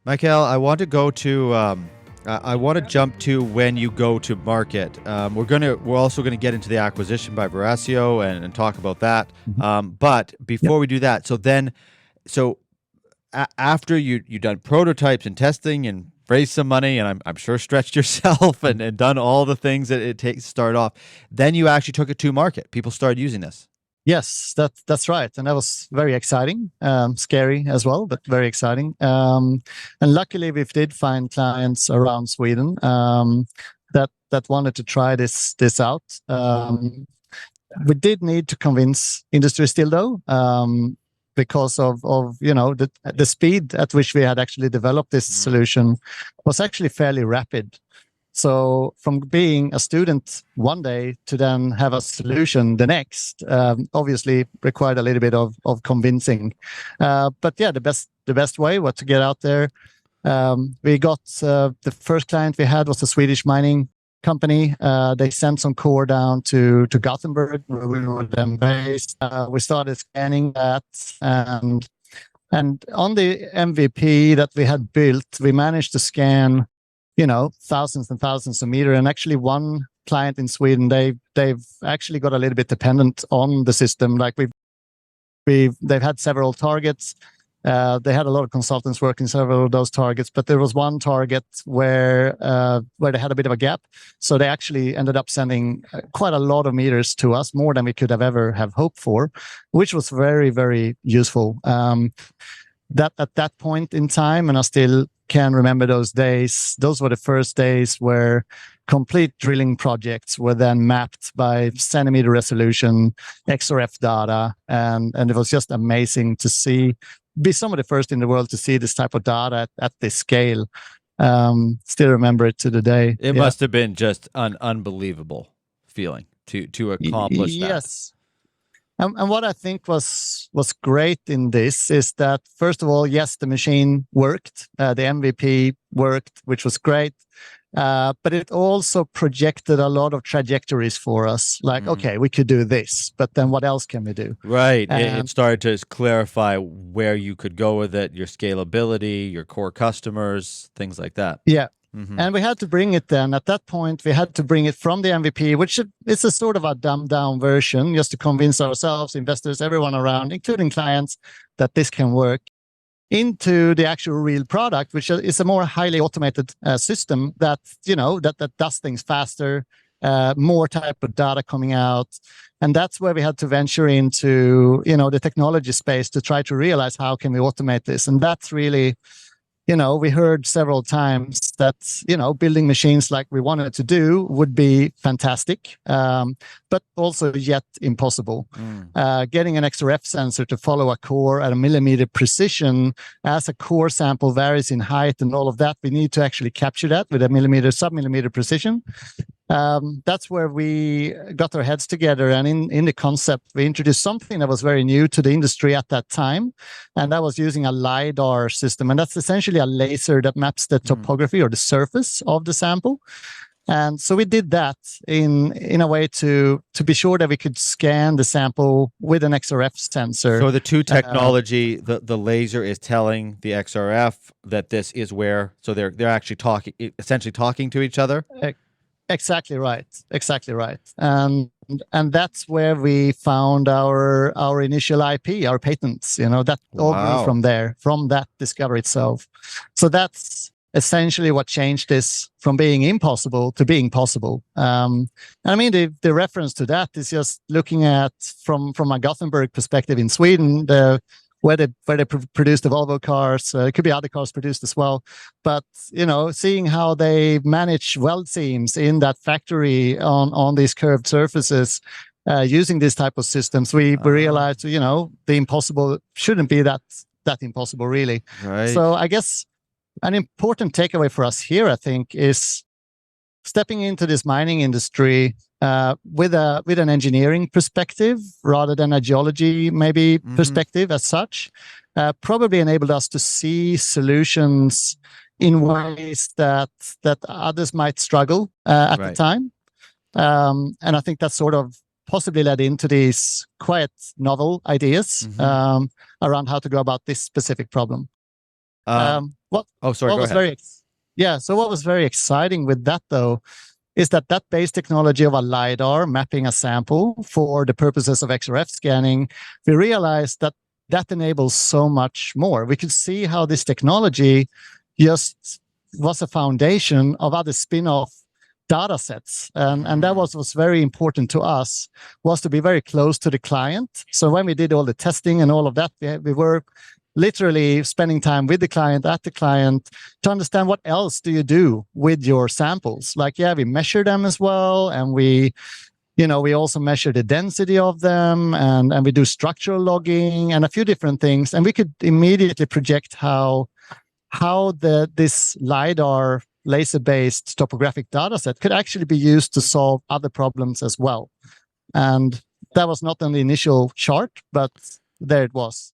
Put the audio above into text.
Mikael, I want to go to. I want to jump to when you go to market. We're also gonna get into the acquisition by Veracio and talk about that. But before we do that, after you done prototypes and testing and raised some money, and I'm sure stretched yourself and done all the things that it takes to start off, then you actually took it to market. People started using this. Yes, that's right, and that was very exciting, scary as well, but very exciting. And luckily, we did find clients around Sweden that wanted to try this out. We did need to convince industry still, though, because of the speed at which we had actually developed this solution was actually fairly rapid. So from being a student one day to then have a solution the next, obviously required a little bit of convincing. But yeah, the best way was to get out there. We got the first client we had was a Swedish mining company. They sent some core down to Gothenburg, where we were then based. We started scanning that, and on the MVP that we had built, we managed to scan thousands and thousands of meters. And actually one client in Sweden, they've actually got a little bit dependent on the system. Like they've had several targets. They had a lot of consultants working several of those targets, but there was one target where they had a bit of a gap. So they actually ended up sending quite a lot of meters to us, more than we could have ever have hoped for, which was very, very useful. That at that point in time, and I still can remember those days. Those were the first days where complete drilling projects were then mapped by centimeter resolution, XRF data, and it was just amazing to be some of the first in the world to see this type of data at this scale. Still remember it to the day. It must have been just an unbelievable feeling to accomplish that. Yes. And what I think was great in this is that, first of all, yes, the machine worked, the MVP worked, which was great, but it also projected a lot of trajectories for us. Like, okay, we could do this, but then what else can we do? Right. It started to clarify where you could go with it, your scalability, your core customers, things like that. Yeah. And we had to bring it then. At that point, we had to bring it from the MVP, which is a sort of a dumbed down version, just to convince ourselves, investors, everyone around, including clients, that this can work, into the actual real product, which is a more highly automated system that does things faster, more type of data coming out. And that's where we had to venture into, the technology space to try to realize how can we automate this. And that's really, we heard several times that, building machines like we wanted to do would be fantastic, but also yet impossible. Getting an XRF sensor to follow a core at a millimeter precision, as a core sample varies in height and all of that, we need to actually capture that with a sub-millimeter precision. That's where we got our heads together, and in the concept we introduced something that was very new to the industry at that time, and that was using a LiDAR system, and that's essentially a laser that maps the topography or the surface of the sample. And so we did that in a way to be sure that we could scan the sample with an XRF sensor. So the two technology, the laser is telling the XRF that this is where, so they're actually essentially talking to each other. Exactly right. And that's where we found our initial IP, our patents, that all grew from there, from that discovery itself. So that's essentially what changed this from being impossible to being possible. And I mean, the reference to that is just looking at from a Gothenburg perspective in Sweden, where they produce the Volvo cars. It could be other cars produced as well. But, seeing how they manage weld seams in that factory on these curved surfaces, using this type of systems, we realized, the impossible shouldn't be that impossible, really. Right. So I guess an important takeaway for us here, I think, is stepping into this mining industry with an engineering perspective rather than a geology perspective as such, probably enabled us to see solutions in ways that others might struggle at the time. And I think that sort of possibly led into these quite novel ideas around how to go about this specific problem. What Oh, sorry. what Go was ahead. so what was very exciting with that though is that base technology of a LiDAR mapping a sample for the purposes of XRF scanning, we realized that enables so much more. We could see how this technology just was a foundation of other spin-off data sets. And that was very important to us, was to be very close to the client. So when we did all the testing and all of that, we were literally spending time with the client, at the client, to understand what else do you do with your samples. Like, we measure them as well, and we also measure the density of them, and we do structural logging and a few different things, and we could immediately project how this LiDAR laser-based topographic data set could actually be used to solve other problems as well. And that was not on the initial chart, but there it was.